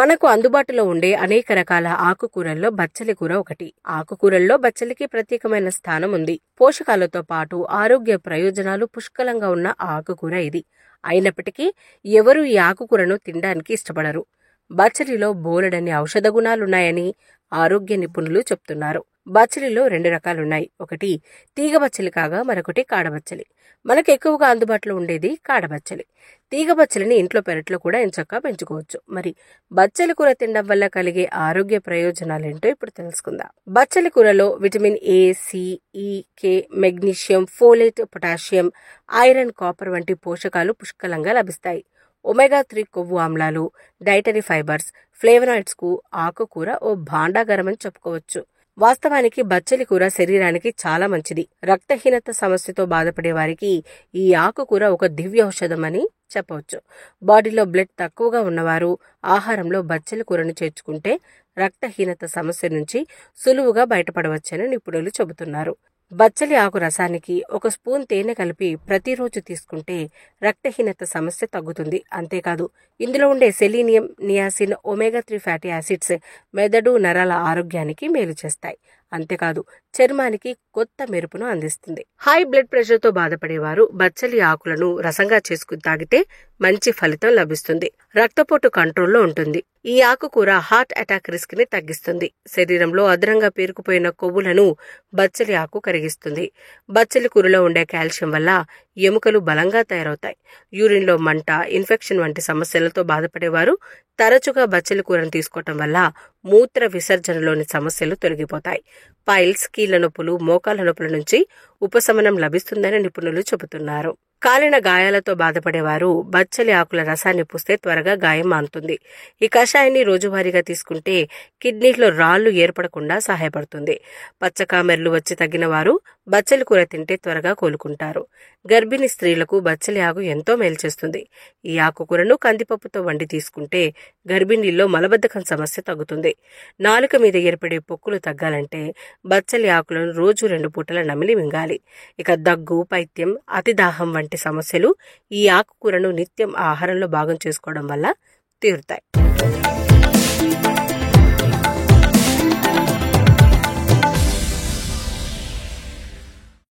మనకు అందుబాటులో ఉండే అనేక రకాల ఆకుకూరల్లో బచ్చలి కూర ఒకటి. ఆకుకూరల్లో బచ్చలికి ప్రత్యేకమైన స్థానం ఉంది. పోషకాలతో పాటు ఆరోగ్య ప్రయోజనాలు పుష్కలంగా ఉన్న ఆకుకూర ఇది. అయినప్పటికీ ఎవరూ ఈ ఆకుకూరను తినడానికి ఇష్టపడరు. బచ్చలిలో బోలెడన్ని ఔషధ గుణాలున్నాయని ఆరోగ్య నిపుణులు చెప్తున్నారు. బచ్చలిలో 2 రకాలున్నాయి. ఒకటి తీగ బచ్చలి కాగా మరొకటి కాడబచ్చలి. మనకు ఎక్కువగా అందుబాటులో ఉండేది కాడబచ్చలి. తీగ బచ్చలిని ఇంట్లో పెరట్లో కూడా ఎంచక్కా పెంచుకోవచ్చు. మరి బచ్చలి కూర తినడం వల్ల కలిగే ఆరోగ్య ప్రయోజనాలేంటో ఇప్పుడు తెలుసుకుందాం. బచ్చలి కూరలో vitamin A, C, E, K, magnesium, folate, potassium, iron, copper వంటి పోషకాలు పుష్కలంగా లభిస్తాయి. ఒమేగా 3 కొవ్వు ఆమ్లాలు, డైటరీ ఫైబర్స్, ఫ్లేవనాయిడ్స్ కు ఆకుకూర ఓ భాండాగారమని చెప్పుకోవచ్చు. వాస్తవానికి బచ్చలి కూర శరీరానికి చాలా మంచిది. రక్తహీనత సమస్యతో బాధపడే వారికి ఈ ఆకుకూర ఒక దివ్య ఔషధం అని చెప్పవచ్చు. బాడీలో బ్లడ్ తక్కువగా ఉన్నవారు ఆహారంలో బచ్చలి కూరను చేర్చుకుంటే రక్తహీనత సమస్య నుంచి సులువుగా బయటపడవచ్చని నిపుణులు చెబుతున్నారు. బచ్చలి ఆకు రసానికి 1 స్పూన్ తేనె కలిపి ప్రతిరోజు తీసుకుంటే రక్తహీనత సమస్య తగ్గుతుంది. అంతేకాదు ఇందులో ఉండే selenium, niacin, omega 3 fatty acids మెదడు, నరాల ఆరోగ్యానికి మేలు చేస్తాయి. అంతేకాదు చర్మానికి కొత్త మెరుపును అందిస్తుంది. హై బ్లడ్ ప్రెషర్ తో బాధపడేవారు బచ్చలి ఆకులను రసంగా చేసుకుని తాగితే మంచి ఫలితం లభిస్తుంది. రక్తపోటు కంట్రోల్లో ఉంటుంది. ఈ ఆకుకూర హార్ట్ అటాక్ రిస్క్ ని తగ్గిస్తుంది. శరీరంలో అదనంగా పేరుకుపోయిన కొవ్వులను బచ్చలి ఆకు కరిగిస్తుంది. బచ్చలి కూరలో ఉండే కాల్షియం వల్ల ఎముకలు బలంగా తయారవుతాయి. యూరిన్ లో మంట, ఇన్ఫెక్షన్ వంటి సమస్యలతో బాధపడేవారు తరచుగా బచ్చలి కూరను తీసుకోవటం వల్ల మూత్ర విసర్జనలోని సమస్యలు తొలగిపోతాయి. పైల్స్, కీళ్ల నొప్పులు, మోకాళ్ల నొప్పుల నుంచి ఉపశమనం లభిస్తుందని నిపుణులు చెబుతున్నారు. కాలిన గాయాలతో బాధపడేవారు బచ్చలి ఆకుల రసాన్ని పూస్తే త్వరగా గాయం మానుతుంది. ఈ కషాయాన్ని రోజువారీగా తీసుకుంటే కిడ్నీలో రాళ్లు ఏర్పడకుండా సహాయపడుతుంది. పచ్చకామెర్లు వచ్చి తగ్గిన వారు బచ్చలి కూర తింటే త్వరగా కోలుకుంటారు. గర్భిణీ స్త్రీలకు బచ్చలి ఆకు ఎంతో మేలు చేస్తుంది. ఈ ఆకుకూరను కందిపప్పుతో వండి తీసుకుంటే గర్భిణీల్లో మలబద్ధకం సమస్య తగ్గుతుంది. నాలుక మీద ఏర్పడే పొక్కులు తగ్గాలంటే బచ్చలి ఆకులను రోజు 2 పూటల నమిలి మింగాలి. ఇక దగ్గు, పైత్యం, అతిదాహం వంటి సమస్యలు ఈ ఆకుకూరను నిత్యం ఆహారంలో భాగం చేసుకోవడం వల్ల తీరుతాయి.